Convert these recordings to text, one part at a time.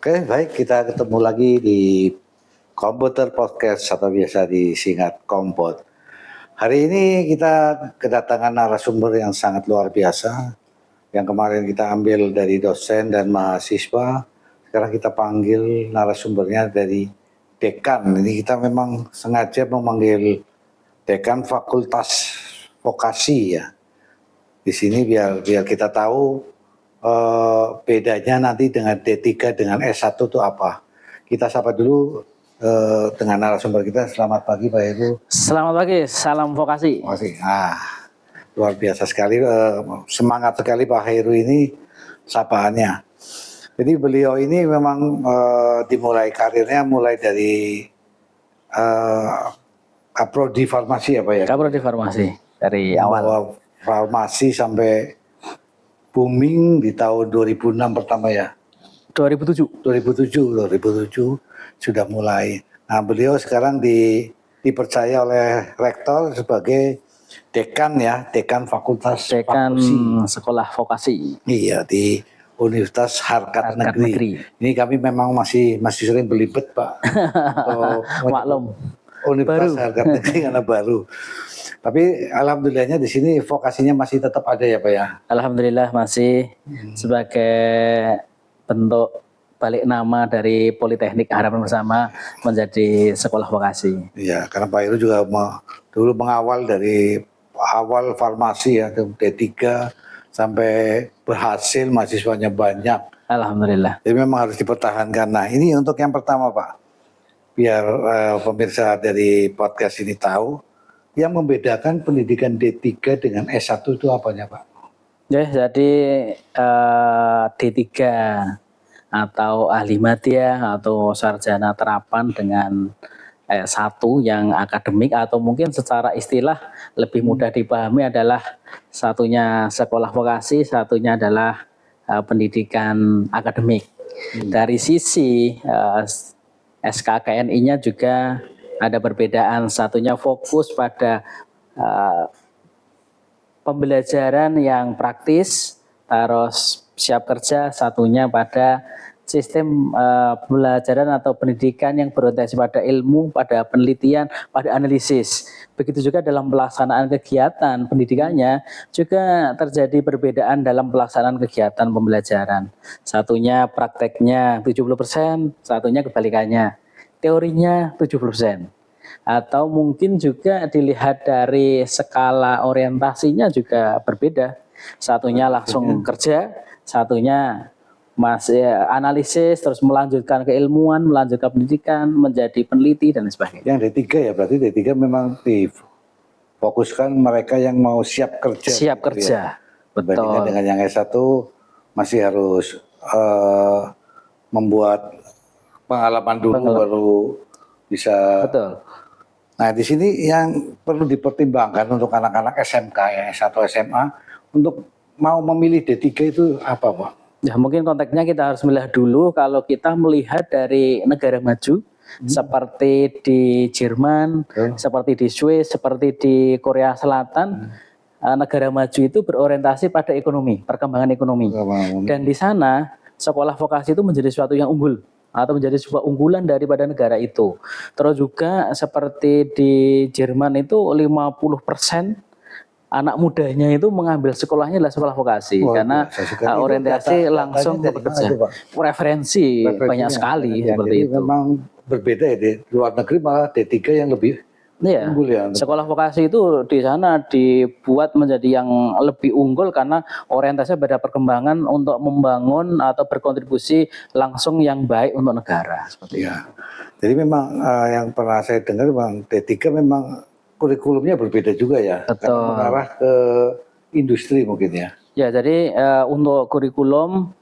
Oke, baik, kita ketemu lagi di Komputer Podcast atau biasa disingkat Kompot. Hari ini kita kedatangan narasumber yang sangat luar biasa. Yang kemarin kita ambil dari dosen dan mahasiswa, sekarang kita panggil narasumbernya dari dekan. Ini kita memang sengaja memanggil dekan Fakultas Vokasi ya. Di sini biar kita tahu bedanya nanti dengan D3 dengan S1 itu apa. Kita sapa dulu dengan narasumber kita. Selamat pagi Pak Heru. Selamat pagi, salam vokasi. Luar biasa sekali, semangat sekali Pak Heru ini sapaannya. Jadi beliau ini memang dimulai karirnya mulai dari Prodi Farmasi ya Pak ya? Prodi Farmasi dari awal. Farmasi sampai booming di tahun 2006 pertama ya? 2007 sudah mulai. Nah beliau sekarang dipercaya oleh rektor sebagai dekan ya, dekan Fakultas Dekan Sekolah Vokasi. Iya, di Universitas Harkat Negeri. Ini kami memang masih sering belibet Pak. Maklum. Universitas Harkat Negeri karena baru. Tapi alhamdulillahnya di sini vokasinya masih tetap ada ya Pak ya? Alhamdulillah masih sebagai bentuk balik nama dari Politeknik Harapan Bersama menjadi sekolah vokasi. Iya, karena Pak Heru juga dulu mengawal dari awal farmasi ya, D3 sampai berhasil, mahasiswanya banyak. Alhamdulillah. Jadi memang harus dipertahankan. Nah ini untuk yang pertama Pak, biar pemirsa dari podcast ini tahu, yang membedakan pendidikan D3 dengan S1 itu apanya Pak? Ya, jadi D3 atau ahli madya atau sarjana terapan dengan S1 yang akademik atau mungkin secara istilah lebih mudah dipahami adalah satunya sekolah vokasi, satunya adalah pendidikan akademik. Dari sisi SKKNI-nya juga ada perbedaan, satunya fokus pada pembelajaran yang praktis, terus siap kerja, satunya pada sistem pembelajaran atau pendidikan yang berorientasi pada ilmu, pada penelitian, pada analisis. Begitu juga dalam pelaksanaan kegiatan pendidikannya juga terjadi perbedaan dalam pelaksanaan kegiatan pembelajaran. Satunya prakteknya 70%, satunya kebalikannya. Teorinya 70%. Atau mungkin juga dilihat dari skala orientasinya juga berbeda. Satunya langsung kerja, satunya masih analisis, terus melanjutkan keilmuan, melanjutkan pendidikan, menjadi peneliti dan sebagainya. Yang D3 ya, berarti D3 memang difokuskan mereka yang mau siap kerja. Siap gitu kerja, ya. betul. Dibandingkan dengan yang S1 masih harus membuat pengalaman dulu baru bisa. Betul. Nah di sini yang perlu dipertimbangkan untuk anak-anak SMK ya, S1 SMA untuk mau memilih D3 itu apa Pak? Ya mungkin konteksnya kita harus melihat dulu kalau kita melihat dari negara maju seperti di Jerman, seperti di Swiss, seperti di Korea Selatan, negara maju itu berorientasi pada ekonomi, perkembangan ekonomi. Dan di sana sekolah vokasi itu menjadi suatu yang unggul atau menjadi sebuah unggulan daripada negara itu. Terus juga seperti di Jerman itu 50% anak mudanya itu mengambil sekolahnya adalah sekolah vokasi. Karena orientasi langsung bekerja. Preferensi banyak sekali ya, seperti itu. Memang berbeda ya, di luar negeri malah D3 yang lebih unggul ya. Sekolah vokasi itu di sana dibuat menjadi yang lebih unggul karena orientasinya pada perkembangan untuk membangun atau berkontribusi langsung yang baik untuk negara. Seperti ya. Jadi memang yang pernah saya dengar memang D3 memang kurikulumnya berbeda juga ya. Betul. Karena mengarah ke industri mungkin ya. Ya, jadi untuk kurikulum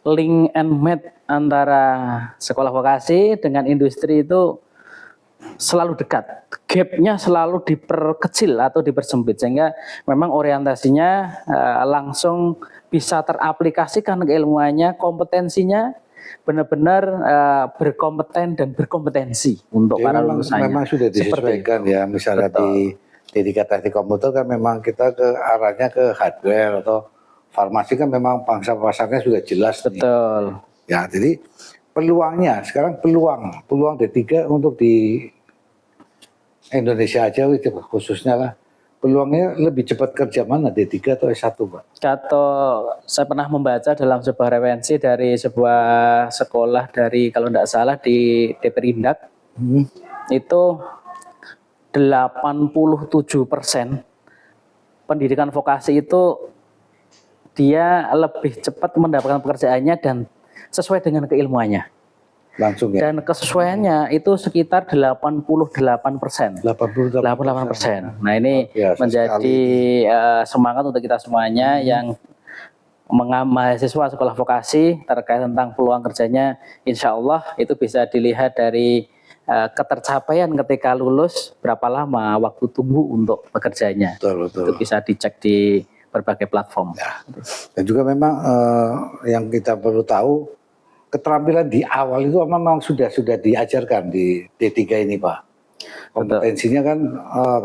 link and match antara sekolah vokasi dengan industri itu selalu dekat. Gapnya selalu diperkecil atau dipersempit sehingga memang orientasinya langsung bisa teraplikasikan keilmuannya, kompetensinya benar-benar berkompeten dan berkompetensi untuk para lulusannya. Memang sudah disesuaikan ya, misalnya di teknik komputer kan memang kita ke arahnya ke hardware, atau farmasi kan memang pangsa pasarnya sudah jelas. Betul. Ya, jadi peluangnya sekarang peluang D3 untuk di Indonesia aja itu khususnya lah. Peluangnya lebih cepat kerja mana D3 atau S1, Pak? Atau saya pernah membaca dalam sebuah referensi dari sebuah sekolah dari kalau tidak salah di Deperindak itu 87% pendidikan vokasi itu dia lebih cepat mendapatkan pekerjaannya dan sesuai dengan keilmuannya. Langsung ya. Dan kesesuaiannya itu sekitar 88%. 88%. Nah, ini biasa menjadi semangat untuk kita semuanya yang mahasiswa sekolah vokasi terkait tentang peluang kerjanya, insya Allah itu bisa dilihat dari ketercapaian ketika lulus, berapa lama waktu tunggu untuk bekerjanya. Betul. Itu bisa dicek di berbagai platform. Ya. Dan juga memang yang kita perlu tahu, keterampilan di awal itu memang sudah diajarkan di D3 ini, Pak. Kompetensinya kan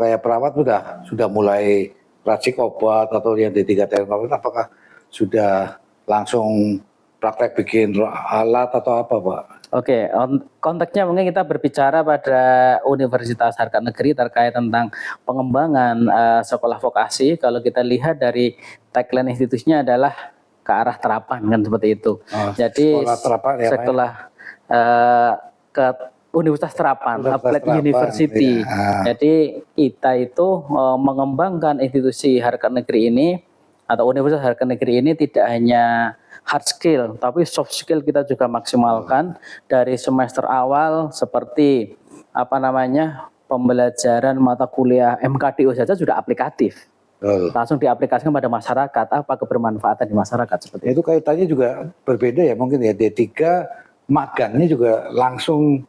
kayak perawat sudah mulai racik obat atau yang D3 teknologi, apakah sudah langsung praktek bikin alat atau apa, Pak? Oke, konteksnya mungkin kita berbicara pada Universitas Harkat Negeri terkait tentang pengembangan sekolah vokasi. Kalau kita lihat dari tagline institusinya adalah ke arah terapan kan seperti itu. Jadi sekolah terapan ya, setelah ke Universitas Terapan, Applied University. Ya. Jadi kita itu mengembangkan institusi Harkat Negeri ini atau Universitas Harkat Negeri ini tidak hanya hard skill, tapi soft skill kita juga maksimalkan dari semester awal seperti pembelajaran mata kuliah MKDO saja sudah aplikatif. Langsung diaplikasikan pada masyarakat, apa kebermanfaatan di masyarakat seperti itu. Kaitannya juga berbeda ya mungkin ya, D3 magangnya juga langsung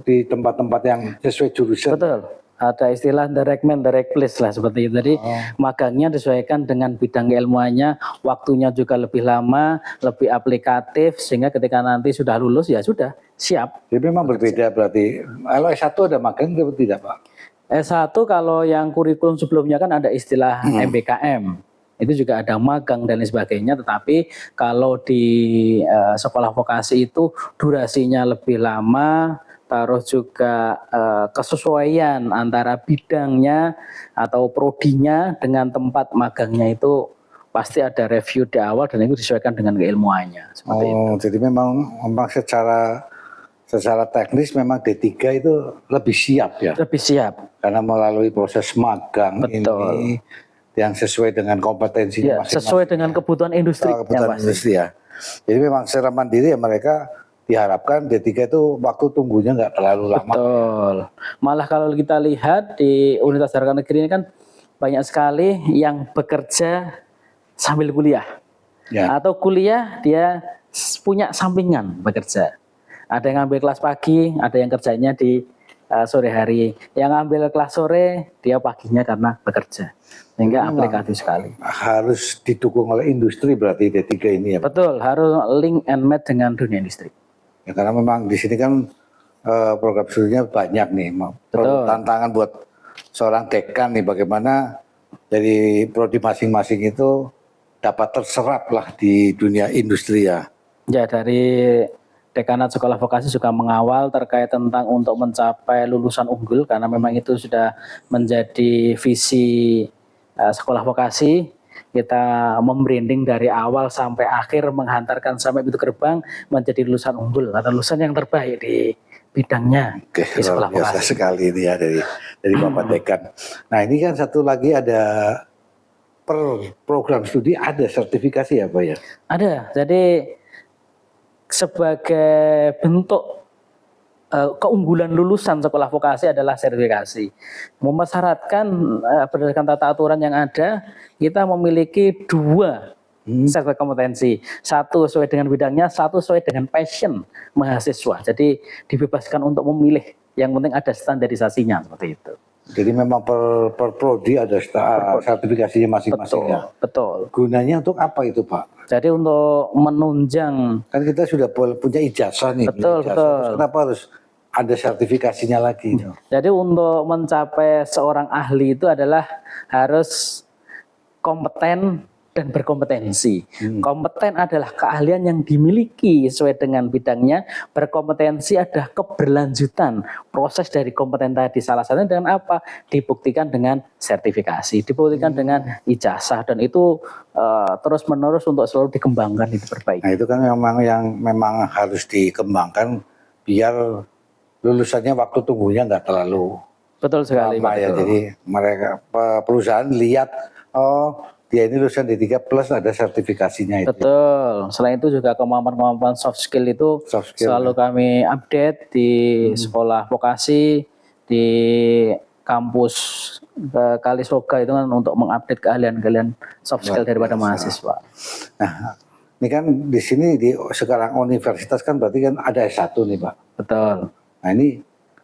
di tempat-tempat yang sesuai jurusan. Betul. Ada istilah direct man, direct place lah seperti itu. Jadi magangnya disesuaikan dengan bidang keilmuannya, waktunya juga lebih lama, lebih aplikatif, sehingga ketika nanti sudah lulus ya sudah siap. Jadi memang berbeda berarti. Kalau S1 ada magang atau tidak, Pak? S1 kalau yang kurikulum sebelumnya kan ada istilah MBKM. Itu juga ada magang dan lain sebagainya, tetapi kalau di sekolah vokasi itu durasinya lebih lama, terus juga kesesuaian antara bidangnya atau prodinya dengan tempat magangnya itu pasti ada review di awal dan itu disesuaikan dengan keilmuannya. Seperti itu. Jadi memang secara teknis memang D3 itu lebih siap ya? Lebih siap. Karena melalui proses magang. Betul. Ini yang sesuai dengan kompetensinya masing-masing. Sesuai dengan kebutuhan industri. Kebutuhan industri ya. Jadi memang secara mandiri ya mereka diharapkan D3 itu waktu tunggunya nggak terlalu lama. Betul. Malah kalau kita lihat di Universitas Harkat Negeri ini kan banyak sekali yang bekerja sambil kuliah. Ya. Atau kuliah dia punya sampingan bekerja. Ada yang ngambil kelas pagi, ada yang kerjanya di sore hari. Yang ngambil kelas sore, dia paginya karena bekerja. Sehingga aplikatif sekali. Harus didukung oleh industri berarti D3 ini ya? Betul, harus link and match dengan dunia industri. Ya, karena memang di sini kan program studinya banyak nih. Betul. Tantangan buat seorang dekan nih, bagaimana dari prodi masing-masing itu dapat terserap lah di dunia industri ya. Ya, dari Dekanat Sekolah Vokasi juga mengawal terkait tentang untuk mencapai lulusan unggul, karena memang itu sudah menjadi visi sekolah vokasi. Kita membranding dari awal sampai akhir, menghantarkan sampai pintu gerbang menjadi lulusan unggul atau lulusan yang terbaik di bidangnya. Oke, di sekolah vokasi. Biasa sekali ini ya dari Bapak Dekan. Nah, ini kan satu lagi ada per program studi ada sertifikasi ya, Pak ya? Ada. Jadi sebagai bentuk keunggulan lulusan sekolah vokasi adalah sertifikasi. Mempersyaratkan berdasarkan tata aturan yang ada, kita memiliki 2 sertifikat kompetensi. 1 sesuai dengan bidangnya, 1 sesuai dengan passion mahasiswa. Jadi dibebaskan untuk memilih. Yang penting ada standarisasinya seperti itu. Jadi memang per prodi ada sertifikasinya masing-masing ya? Betul. Gunanya untuk apa itu, Pak? Jadi untuk menunjang. Kan kita sudah punya ijazah nih. Betul. Kenapa harus ada sertifikasinya lagi? Jadi untuk mencapai seorang ahli itu adalah harus kompeten dan berkompetensi. Kompeten adalah keahlian yang dimiliki sesuai dengan bidangnya. Berkompetensi adalah keberlanjutan proses dari kompeten tadi. Salah satunya dengan apa? Dibuktikan dengan sertifikasi, dibuktikan dengan ijazah, dan itu terus menerus untuk selalu dikembangkan, diperbaiki. Nah itu kan memang harus dikembangkan biar lulusannya waktu tunggunya nggak terlalu Betul sekali, lama ya. Jadi mereka perusahaan lihat, oh dia ini lulusan D3 plus ada sertifikasinya itu. Betul. Selain itu juga kemampuan soft skill itu selalu kami update di sekolah vokasi, di kampus Kalisoga itu kan untuk mengupdate keahlian-keahlian soft skill daripada mahasiswa. Nah, ini kan di sini sekarang universitas kan berarti kan ada S1 nih Pak. Betul. Nah ini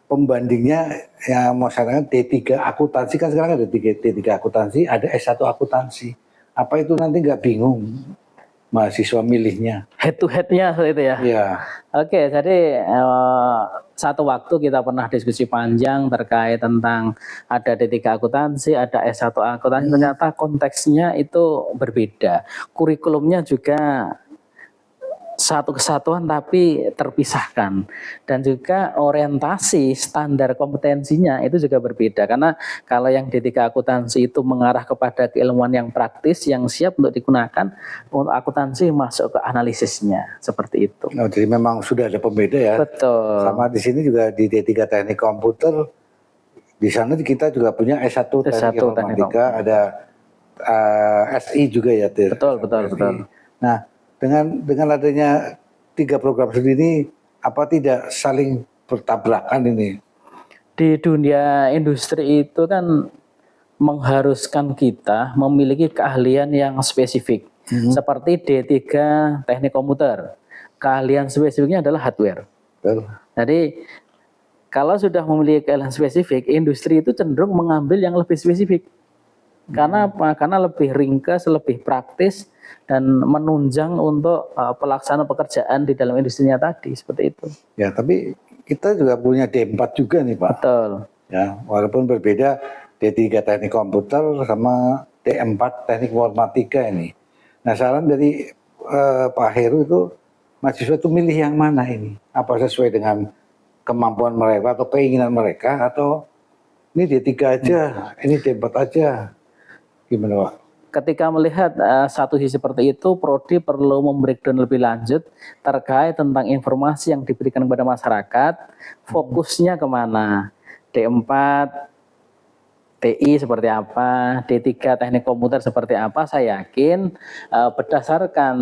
pembandingnya yang mau saya katakan D3 akuntansi kan sekarang ada D3 akuntansi, ada S1 akuntansi. Apa itu nanti nggak bingung mahasiswa milihnya? Head to headnya seperti itu ya? Iya. Oke, jadi satu waktu kita pernah diskusi panjang terkait tentang ada D3 akuntansi, ada S1 akuntansi, ternyata konteksnya itu berbeda. Kurikulumnya juga satu kesatuan tapi terpisahkan, dan juga orientasi standar kompetensinya itu juga berbeda, karena kalau yang D3 akuntansi itu mengarah kepada keilmuan yang praktis yang siap untuk digunakan, untuk akuntansi masuk ke analisisnya seperti itu. Oh, jadi memang sudah ada pembeda ya. Betul. Sama di sini juga di D3 teknik komputer, di sana kita juga punya S1 teknik informatika, ada SI juga ya. Betul. Nah, dengan adanya 3 program studi ini, apa tidak saling bertabrakan ini? Di dunia industri itu kan mengharuskan kita memiliki keahlian yang spesifik. Seperti D3 teknik komputer, keahlian spesifiknya adalah hardware. Betul. Jadi kalau sudah memiliki keahlian spesifik, industri itu cenderung mengambil yang lebih spesifik. Karena apa? Karena lebih ringkas, lebih praktis, dan menunjang untuk pelaksanaan pekerjaan di dalam industrinya tadi, seperti itu. Ya, tapi kita juga punya D4 juga nih Pak. Betul. Ya, walaupun berbeda D3 teknik komputer sama D4 teknik informatika ini. Nah, saran dari Pak Heru itu, mahasiswa itu milih yang mana ini? Apa sesuai dengan kemampuan mereka atau keinginan mereka, atau ini D3 aja, ini D4 aja? Gimana Pak? Ketika melihat satu sisi seperti itu, Prodi perlu membreakdown lebih lanjut terkait tentang informasi yang diberikan kepada masyarakat, fokusnya kemana, D4, TI seperti apa, D3 teknik komputer seperti apa. Saya yakin berdasarkan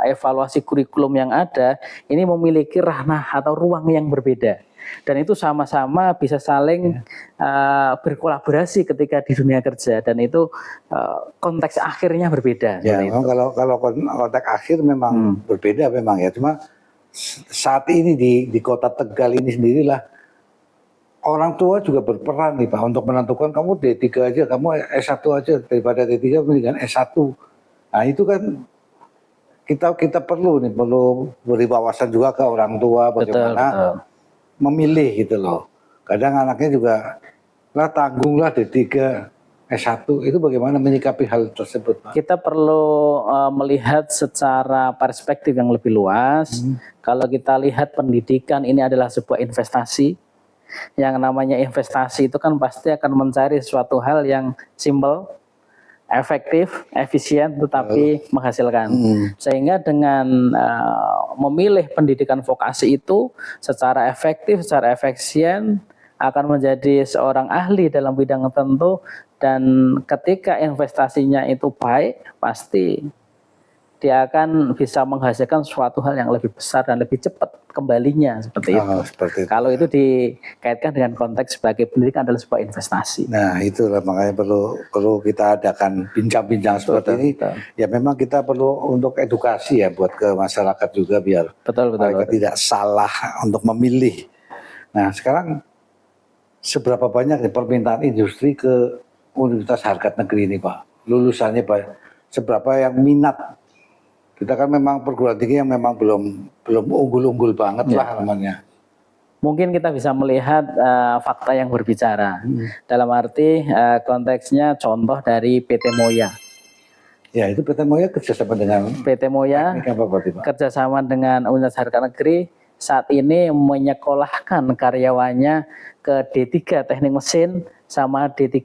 evaluasi kurikulum yang ada, ini memiliki ranah atau ruang yang berbeda. Dan itu sama-sama bisa saling berkolaborasi ketika di dunia kerja, dan itu konteks akhirnya berbeda. Ya, memang kalau konteks akhir memang berbeda memang ya. Cuma saat ini di Kota Tegal ini sendirilah orang tua juga berperan nih Pak untuk menentukan kamu D3 aja, kamu S1 aja, daripada D3 mendingan S1. Nah itu kan kita perlu beri wawasan juga ke orang tua bagaimana Betul. memilih gitu loh. Kadang anaknya juga tanggunglah D3 S1, itu bagaimana menyikapi hal tersebut Pak? Kita perlu melihat secara perspektif yang lebih luas. Kalau kita lihat pendidikan ini adalah sebuah investasi. Yang namanya investasi itu kan pasti akan mencari suatu hal yang simple, efektif, efisien, tetapi menghasilkan. Sehingga dengan memilih pendidikan vokasi itu secara efektif, secara efisien, akan menjadi seorang ahli dalam bidang tertentu, dan ketika investasinya itu baik, pasti dia akan bisa menghasilkan suatu hal yang lebih besar dan lebih cepat kembalinya, seperti itu. Seperti itu. Kalau itu dikaitkan dengan konteks sebagai pendidikan adalah sebuah investasi. Nah itulah makanya perlu kita adakan bincang-bincang seperti ini. Ya memang kita perlu untuk edukasi ya buat ke masyarakat juga biar mereka tidak salah untuk memilih. Nah sekarang seberapa banyak nih permintaan industri ke Universitas Harkat Negeri ini Pak? Lulusannya Pak, seberapa yang minat? Kita kan memang perguruan tinggi yang memang belum unggul-unggul banget lah namanya. Mungkin kita bisa melihat fakta yang berbicara. Dalam arti konteksnya contoh dari PT Moya. Ya, itu PT Moya kerjasama dengan PT Moya teknik apa berarti Pak? kerjasama dengan Universitas Harga Negeri saat ini menyekolahkan karyawannya ke D3 Teknik Mesin sama D3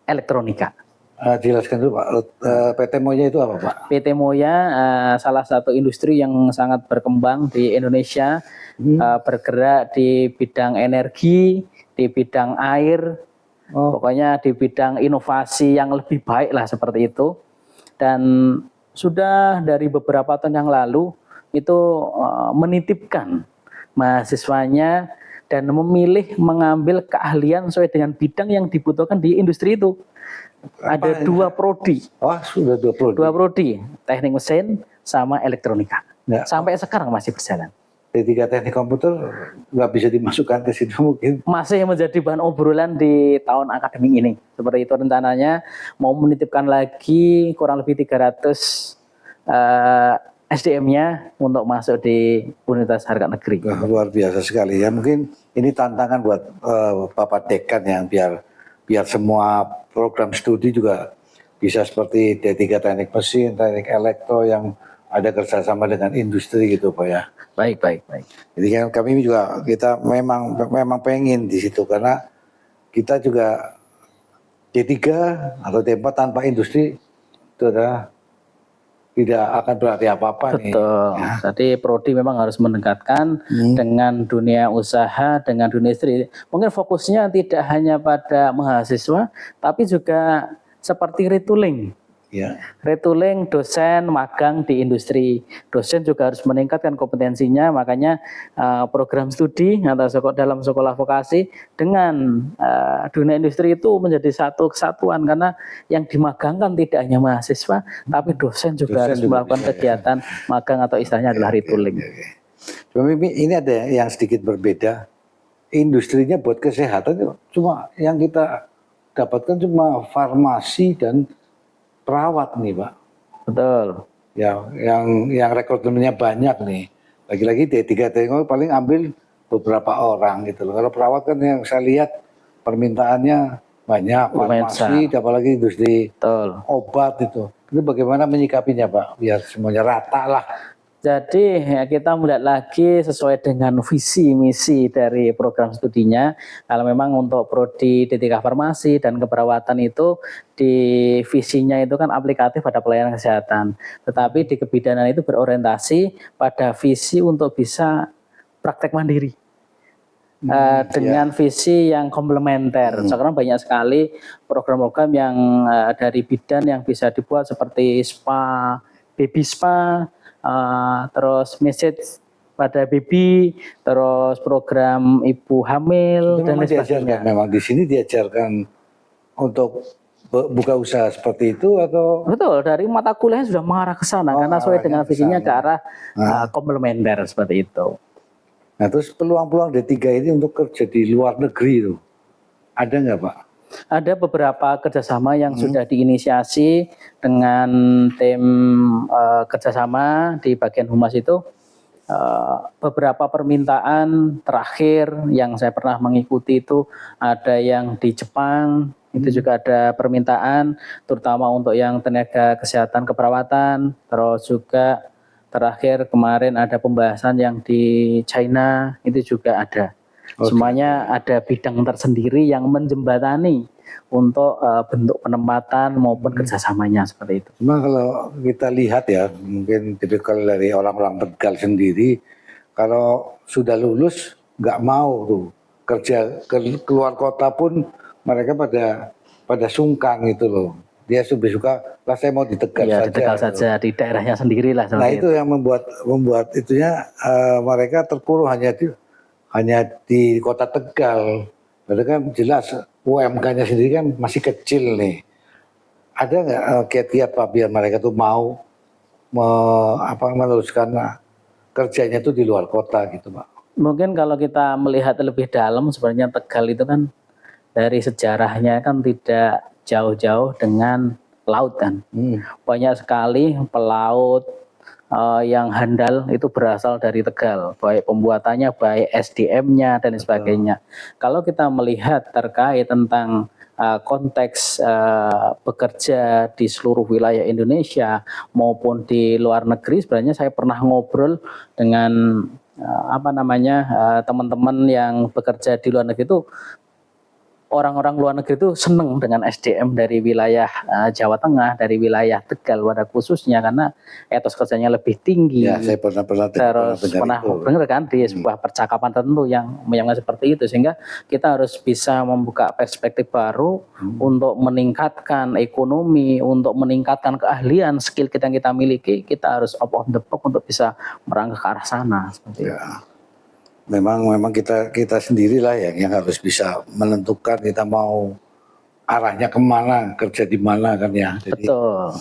Elektronika. Jelaskan dulu Pak, PT Moya itu apa Pak? PT Moya salah satu industri yang sangat berkembang di Indonesia, bergerak di bidang energi, di bidang air, pokoknya di bidang inovasi yang lebih baik lah seperti itu. Dan sudah dari beberapa tahun yang lalu itu menitipkan mahasiswanya dan memilih mengambil keahlian sesuai dengan bidang yang dibutuhkan di industri itu. Ada 2 prodi. Oh, sudah 2 prodi. 2 prodi, teknik mesin sama elektronika. Ya. Sampai sekarang masih berjalan. D3 teknik komputer nggak bisa dimasukkan ke situ mungkin. Masih menjadi bahan obrolan di tahun akademik ini. Seperti itu rencananya mau menitipkan lagi kurang lebih 300 SDM-nya untuk masuk di Universitas Harga Negeri. Luar biasa sekali ya. Mungkin ini tantangan buat Bapak Dekan yang biar semua program studi juga bisa seperti D3 teknik mesin, teknik elektro yang ada kerjasama dengan industri gitu Pak ya. Baik. Jadi kan kami juga kita memang pengen di situ karena kita juga D3 atau D4 tanpa industri itu adalah tidak akan berarti apa-apa nih. Betul. Ya. Jadi prodi memang harus mendekatkan dengan dunia usaha, dengan dunia industri. Mungkin fokusnya tidak hanya pada mahasiswa, tapi juga seperti retooling. Ya. Retooling dosen magang di industri. Dosen juga harus meningkatkan kompetensinya, makanya program studi atau dalam sekolah vokasi dengan dunia industri itu menjadi satu kesatuan karena yang dimagangkan tidak hanya mahasiswa, tapi dosen juga harus melakukan kegiatan magang atau istilahnya adalah retooling. Cuma ini ada yang sedikit berbeda. Industrinya buat kesehatan cuma yang kita dapatkan cuma farmasi dan perawat nih Pak. Betul. Ya, yang rekrutmennya banyak nih. Lagi-lagi D3 teknik paling ambil beberapa orang gitu loh. Kalau perawat kan yang saya lihat permintaannya banyak, farmasi, apalagi industri obat itu. Itu bagaimana menyikapinya Pak? Biar semuanya rata lah. Jadi ya kita melihat lagi sesuai dengan visi misi dari program studinya. Kalau memang untuk prodi D3 farmasi dan keperawatan itu di visinya itu kan aplikatif pada pelayanan kesehatan. Tetapi di kebidanan itu berorientasi pada visi untuk bisa praktek mandiri. Dengan visi yang komplementer. Sekarang banyak sekali program-program yang dari bidan yang bisa dibuat seperti spa, baby spa, terus message pada baby, terus program ibu hamil dan lain sebagainya. Memang di sini diajarkan untuk buka usaha seperti itu atau? Betul, dari mata kuliahnya sudah mengarah ke sana karena sesuai dengan visinya ke arah komplementer seperti itu. Nah terus peluang-peluang D3 ini untuk kerja di luar negeri itu ada nggak Pak? Ada beberapa kerjasama yang sudah diinisiasi dengan tim kerjasama di bagian humas itu. Beberapa permintaan terakhir yang saya pernah mengikuti itu ada yang di Jepang, itu juga ada permintaan terutama untuk yang tenaga kesehatan keperawatan, terus juga terakhir kemarin ada pembahasan yang di China, itu juga ada. Semuanya ada bidang tersendiri yang menjembatani untuk bentuk penempatan maupun kerjasamanya seperti itu. Cuma kalau kita lihat ya, mungkin tipikal dari orang-orang Tegal sendiri, kalau sudah lulus nggak mau tuh kerja keluar kota pun mereka pada sungkan gitu loh. Dia lebih suka, lah saya mau di Tegal saja. Di Tegal saja, di daerahnya sendiri lah. Nah itu yang membuat itunya mereka terkurung hanya di kota Tegal. Padahal kan jelas UMK-nya sendiri kan masih kecil nih. Ada nggak kiat-kiat Pak biar mereka tuh mau meneruskan kerjanya tuh di luar kota gitu Pak? Mungkin kalau kita melihat lebih dalam sebenarnya Tegal itu kan dari sejarahnya kan tidak jauh-jauh dengan laut kan. Banyak sekali pelaut yang handal itu berasal dari Tegal, baik pembuatannya, baik SDM-nya dan sebagainya. Kalau kita melihat terkait tentang konteks bekerja di seluruh wilayah Indonesia maupun di luar negeri, sebenarnya saya pernah ngobrol dengan teman-teman yang bekerja di luar negeri itu. Orang-orang luar negeri itu senang dengan SDM dari wilayah Jawa Tengah, dari wilayah Tegal pada khususnya, karena etos kerjanya lebih tinggi. Ya, saya pernah Terus pernah dengar kan di sebuah percakapan tertentu yang seperti itu, sehingga kita harus bisa membuka perspektif baru untuk meningkatkan ekonomi, untuk meningkatkan keahlian, skill kita yang kita miliki. Kita harus up on the block untuk bisa merangkak ke arah sana. Seperti itu. Memang kita sendirilah yang harus bisa menentukan kita mau arahnya kemana, kerja di mana kan ya. Jadi, betul.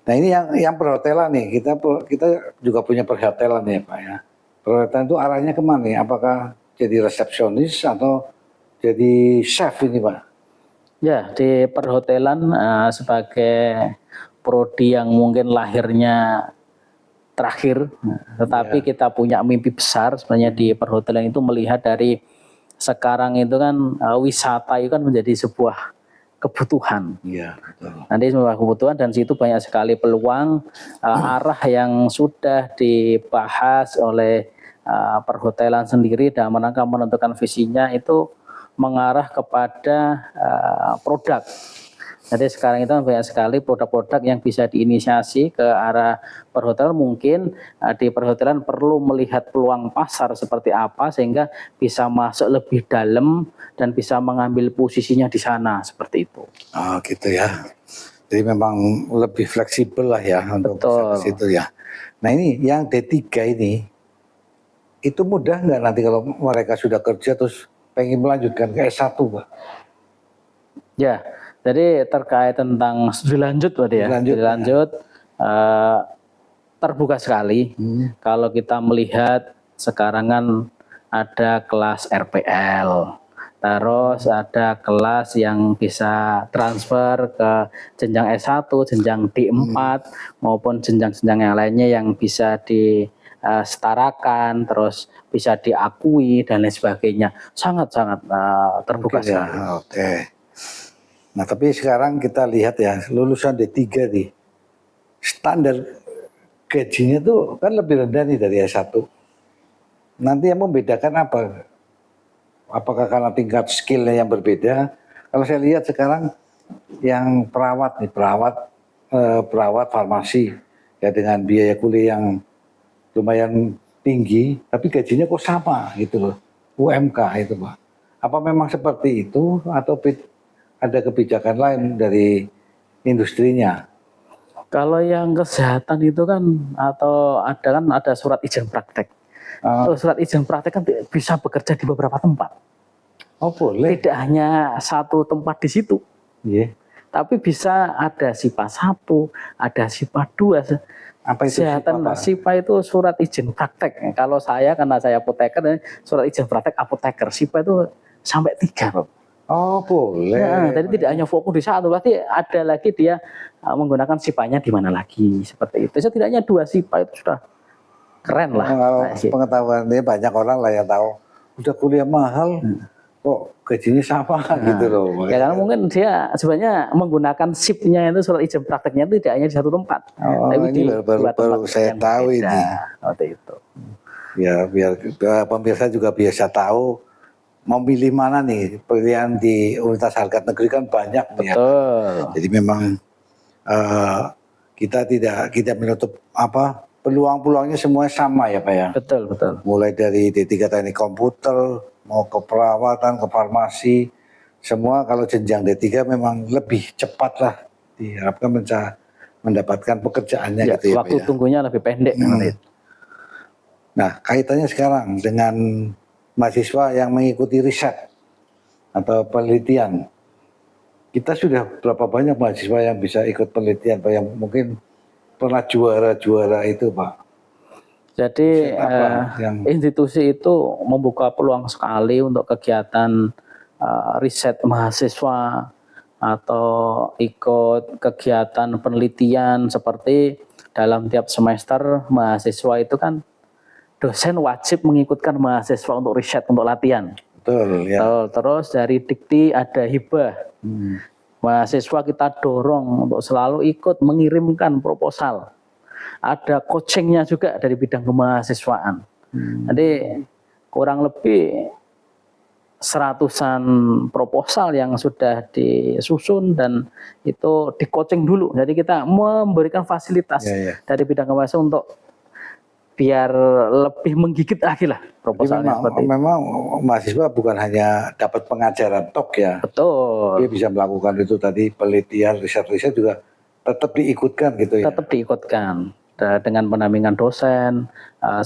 Nah ini yang perhotelan nih, kita juga punya perhotelan ya Pak ya. Perhotelan itu arahnya kemana nih? Apakah jadi resepsionis atau jadi chef ini Pak? Ya, di perhotelan sebagai prodi yang mungkin lahirnya terakhir, tetapi kita punya mimpi besar sebenarnya di perhotelan itu, melihat dari sekarang itu kan wisata itu kan menjadi sebuah kebutuhan. Iya, betul. Nanti sebuah kebutuhan, dan situ banyak sekali peluang arah yang sudah dibahas oleh perhotelan sendiri dalam rangka menentukan visinya itu mengarah kepada produk. Jadi sekarang itu banyak sekali produk-produk yang bisa diinisiasi ke arah perhotelan. Mungkin di perhotelan perlu melihat peluang pasar seperti apa sehingga bisa masuk lebih dalam dan bisa mengambil posisinya di sana, seperti itu. Oh gitu ya. Jadi memang lebih fleksibel lah ya untuk ke situ ya. Nah ini yang D3 ini, itu mudah nggak nanti kalau mereka sudah kerja terus pengen melanjutkan ke S1 Pak? Ya. Jadi terkait tentang studi lanjut terbuka sekali. Kalau kita melihat sekarang kan ada kelas RPL, terus ada kelas yang bisa transfer ke jenjang S1, jenjang D4 maupun jenjang-jenjang yang lainnya yang bisa disetarakan, terus bisa diakui dan lain sebagainya. Sangat-sangat terbuka sekali. Oke. Nah tapi sekarang kita lihat ya, lulusan D3 nih, standar gajinya tuh kan lebih rendah nih dari S1. Nanti yang membedakan apa? Apakah karena tingkat skillnya yang berbeda? Kalau saya lihat sekarang yang perawat farmasi ya dengan biaya kuliah yang lumayan tinggi, tapi gajinya kok sama gitu loh, UMK itu Pak. Apa memang seperti itu atau ada kebijakan lain dari industrinya? Kalau yang kesehatan itu kan ada surat izin praktek. Surat izin praktek kan bisa bekerja di beberapa tempat. Oh boleh. Tidak hanya satu tempat di situ. Tapi bisa ada SIPA 1, ada SIPA 2. Apa itu kesehatan SIPA itu surat izin praktek. Kalau karena saya apoteker, surat izin praktek apoteker. SIPA itu sampai 3 Pak. Oh boleh. Nah, jadi tidak hanya fokus di satu, berarti ada lagi dia menggunakan SIPA-nya di mana lagi, seperti itu. Setidaknya 2 SIPA itu sudah keren lah. Pengetahuan ini banyak orang lah yang tahu udah kuliah mahal, kok gajinya sama gitu loh. Ya karena mungkin dia sebenarnya menggunakan SIP-nya itu, surat izin prakteknya itu tidak hanya di satu tempat. Tapi ini baru saya tahu ini. Seperti itu. Ya biar pemirsa juga biasa tahu mau pilih mana nih. Pilihan di Universitas Harkat Negeri kan banyak. Betul. Ya. Jadi memang kita tidak menutup peluang-peluangnya semua sama ya Pak ya. Betul. Mulai dari D3 Teknik Komputer, mau ke perawatan, ke farmasi, semua kalau jenjang D3 memang lebih cepat lah diharapkan mendapatkan pekerjaannya ya, gitu ya. Waktu tunggunya lebih pendek. Nah kaitannya sekarang dengan mahasiswa yang mengikuti riset atau penelitian, kita sudah berapa banyak mahasiswa yang bisa ikut penelitian Pak, yang mungkin pernah juara itu Pak? Jadi institusi itu membuka peluang sekali untuk kegiatan riset mahasiswa atau ikut kegiatan penelitian. Seperti dalam tiap semester mahasiswa itu kan dosen wajib mengikutkan mahasiswa untuk riset, untuk latihan. Betul ya. Terus dari Dikti ada hibah. Mahasiswa kita dorong untuk selalu ikut mengirimkan proposal. Ada coachingnya juga dari bidang kemahasiswaan. Jadi kurang lebih 100-an proposal yang sudah disusun dan itu di coaching dulu. Jadi kita memberikan fasilitas dari bidang kemahasiswaan untuk biar lebih menggigit lagi lah proposalnya seperti itu. Memang mahasiswa bukan hanya dapat pengajaran tok ya. Betul. Dia bisa melakukan itu tadi penelitian, riset-riset juga tetap diikutkan gitu ya. Tetap diikutkan dengan pendampingan dosen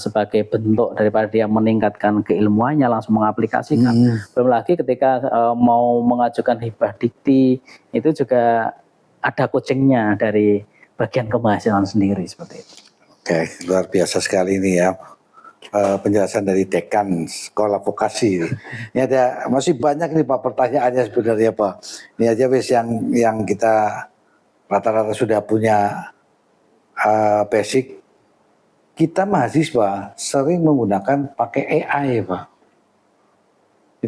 sebagai bentuk daripada dia meningkatkan keilmuannya langsung mengaplikasikan. Belum lagi ketika mau mengajukan hibah dikti itu juga ada coachingnya dari bagian kemahasiswaan sendiri seperti itu. Oke, luar biasa sekali ini ya penjelasan dari dekan sekolah vokasi. Ini ada masih banyak nih Pak pertanyaannya sebenarnya Pak. Ini aja wis yang kita rata-rata sudah punya basic. Kita mahasiswa sering menggunakan pakai AI Pak.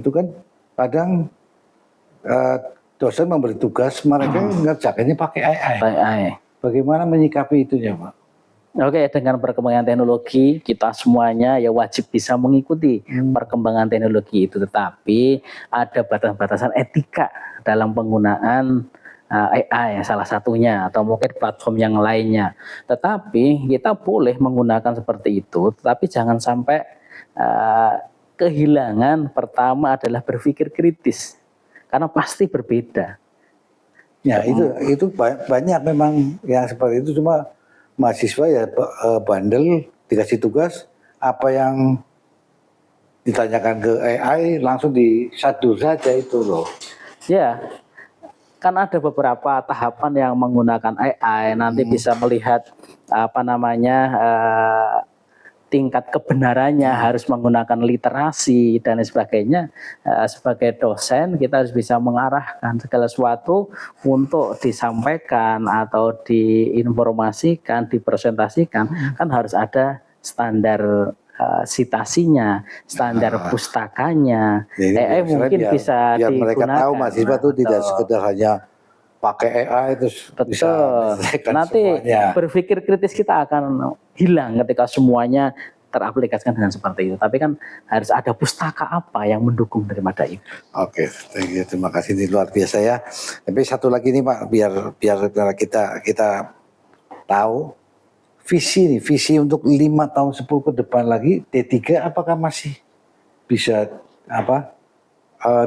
Itu kan kadang dosen memberi tugas mereka ngerjakannya pakai AI. Bagaimana menyikapi itunya Pak? Oke, dengan perkembangan teknologi kita semuanya ya wajib bisa mengikuti perkembangan teknologi itu, tetapi ada batasan-batasan etika dalam penggunaan AI salah satunya atau mungkin platform yang lainnya. Tetapi kita boleh menggunakan seperti itu, tetapi jangan sampai kehilangan pertama adalah berpikir kritis karena pasti berbeda. Ya itu banyak memang yang seperti itu, cuma mahasiswa ya bandel dikasih tugas apa yang ditanyakan ke AI langsung disadur saja itu loh. Ya, kan ada beberapa tahapan yang menggunakan AI nanti bisa melihat tingkat kebenarannya, harus menggunakan literasi dan sebagainya. Sebagai dosen kita harus bisa mengarahkan segala sesuatu untuk disampaikan atau diinformasikan, dipresentasikan, kan harus ada standar citasinya, standar pustakanya. Jadi, AI mungkin biar bisa mereka digunakan. tahu mahasiswa itu tidak sekedar hanya pakai AI terus bisa menyelesaikan nanti semuanya. berpikir kritis kita akan hilang ketika semuanya teraplikasikan dengan seperti itu. Tapi kan harus ada pustaka apa yang mendukung daripada itu. Oke, terima kasih, ini luar biasa ya. Tapi satu lagi nih Pak, biar kita tahu visi untuk 5 tahun 10 ke depan lagi D3 apakah masih bisa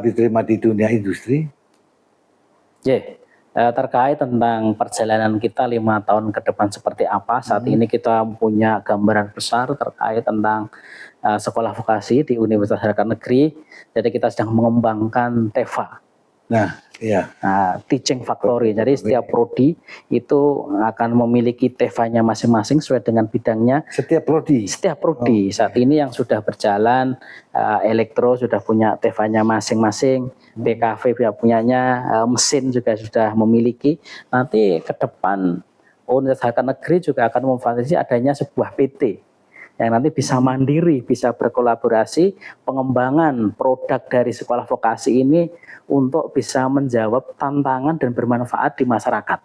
diterima di dunia industri? Terkait tentang perjalanan kita 5 tahun ke depan seperti apa, saat ini kita punya gambaran besar terkait tentang sekolah vokasi di Universitas Harkat Negeri. Jadi kita sedang mengembangkan TEFA. Teaching Factory. Jadi setiap prodi itu akan memiliki TEFA-nya masing-masing sesuai dengan bidangnya. Setiap prodi? Setiap prodi. Saat ini yang sudah berjalan, elektro sudah punya TEFA-nya masing-masing, BKV punyanya, mesin juga sudah memiliki. Nanti ke depan Universitas Harkat Negeri juga akan memfasilitasi adanya sebuah PT yang nanti bisa mandiri, bisa berkolaborasi pengembangan produk dari sekolah vokasi ini untuk bisa menjawab tantangan dan bermanfaat di masyarakat.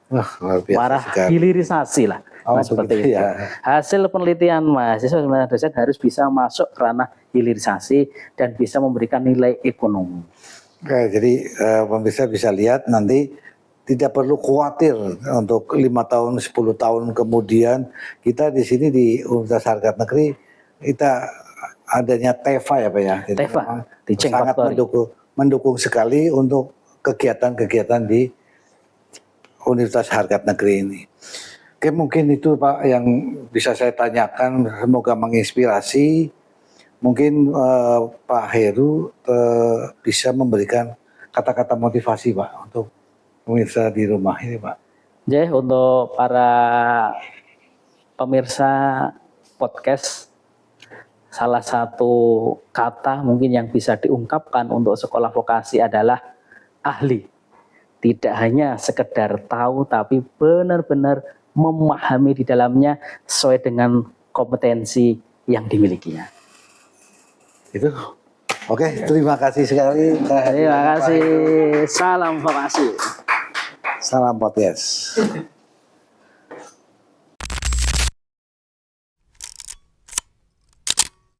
Wah, luar biasa Marah sekali. Hilirisasi lah, seperti itu. Ya. Hasil penelitian mahasiswa sebenarnya dosen harus bisa masuk ke ranah hilirisasi dan bisa memberikan nilai ekonomi. Oke, jadi pemirsa bisa lihat nanti tidak perlu khawatir untuk 5 tahun, 10 tahun kemudian kita di sini di Universitas Harkat Negeri kita adanya TEFA ya Pak ya. TEFA, Teaching sangat mendukung sekali untuk kegiatan-kegiatan di Universitas Harkat Negeri ini. Oke, mungkin itu Pak yang bisa saya tanyakan, semoga menginspirasi. Mungkin Pak Heru bisa memberikan kata-kata motivasi Pak untuk pemirsa di rumah ini Pak. Untuk para pemirsa podcast, salah satu kata mungkin yang bisa diungkapkan untuk sekolah vokasi adalah ahli. Tidak hanya sekedar tahu, tapi benar-benar memahami di dalamnya sesuai dengan kompetensi yang dimilikinya. Itu Oke, terima kasih sekali. Terima kasih. Salam vokasi. Salam podcast.